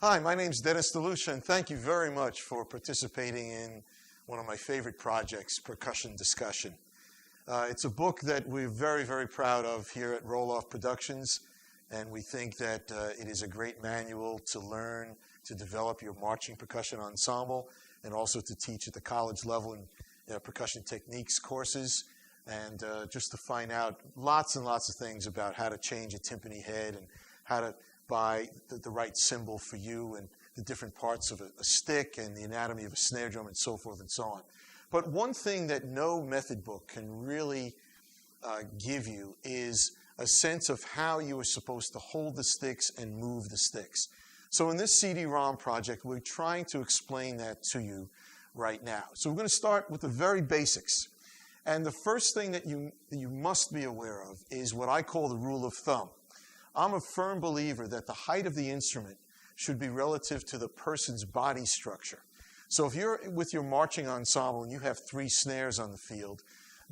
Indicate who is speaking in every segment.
Speaker 1: Hi, my name's Dennis DeLucia, and thank you very much for participating in one of my favorite projects, Percussion Discussion. It's a book that we're very, very proud of here at Roll-Off Productions, and we think that it is a great manual to learn to develop your marching percussion ensemble and also to teach at the college level in percussion techniques courses and just to find out lots and lots of things about how to change a timpani head and how to buy the right cymbal for you and the different parts of a stick and the anatomy of a snare drum and so forth and so on. But one thing that no method book can really give you is a sense of how you are supposed to hold the sticks and move the sticks. So in this CD-ROM project, we're trying to explain that to you right now. So we're going to start with the very basics. And the first thing that you must be aware of is what I call the rule of thumb. I'm a firm believer that the height of the instrument should be relative to the person's body structure. So if you're with your marching ensemble and you have 3 snares on the field,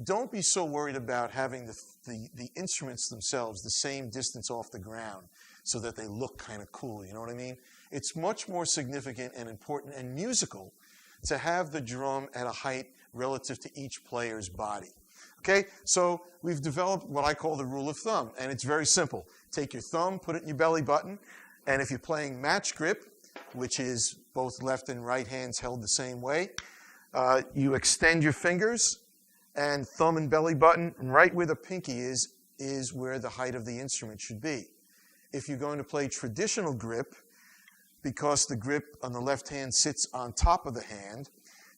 Speaker 1: don't be so worried about having the instruments themselves the same distance off the ground so that they look kind of cool, you know what I mean? It's much more significant and important and musical to have the drum at a height relative to each player's body. Okay, so we've developed what I call the rule of thumb, and it's very simple. Take your thumb, put it in your belly button, and if you're playing match grip, which is both left and right hands held the same way, you extend your fingers, and thumb and belly button, and right where the pinky is where the height of the instrument should be. If you're going to play traditional grip, because the grip on the left hand sits on top of the hand,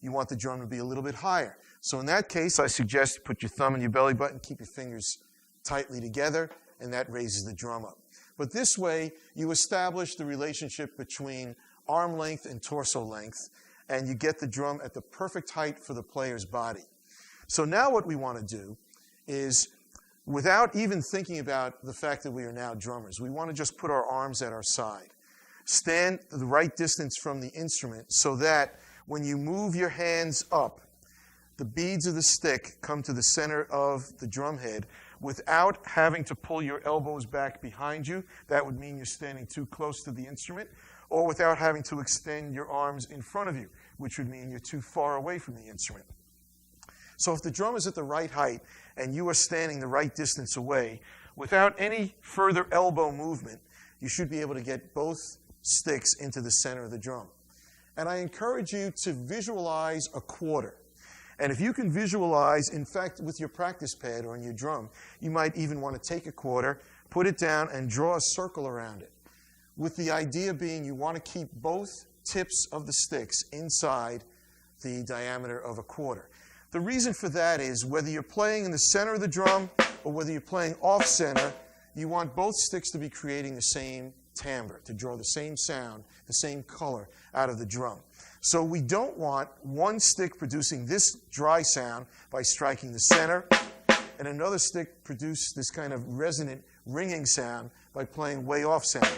Speaker 1: you want the drum to be a little bit higher. So in that case, I suggest put your thumb in your belly button, keep your fingers tightly together, and that raises the drum up. But this way, you establish the relationship between arm length and torso length, and you get the drum at the perfect height for the player's body. So now what we want to do is, without even thinking about the fact that we are now drummers, we want to just put our arms at our side. Stand the right distance from the instrument so that when you move your hands up, the beads of the stick come to the center of the drum head without having to pull your elbows back behind you. That would mean you're standing too close to the instrument, or without having to extend your arms in front of you, which would mean you're too far away from the instrument. So if the drum is at the right height and you are standing the right distance away, without any further elbow movement, you should be able to get both sticks into the center of the drum. And I encourage you to visualize a quarter. And if you can visualize, in fact, with your practice pad or on your drum, you might even want to take a quarter, put it down, and draw a circle around it. With the idea being you want to keep both tips of the sticks inside the diameter of a quarter. The reason for that is whether you're playing in the center of the drum or whether you're playing off-center, you want both sticks to be creating the same timbre, to draw the same sound, the same color out of the drum. So we don't want one stick producing this dry sound by striking the center, and another stick produce this kind of resonant ringing sound by playing way off center.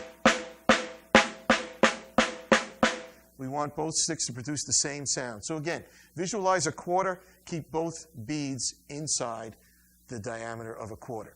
Speaker 1: We want both sticks to produce the same sound. So again, visualize a quarter, keep both beads inside the diameter of a quarter.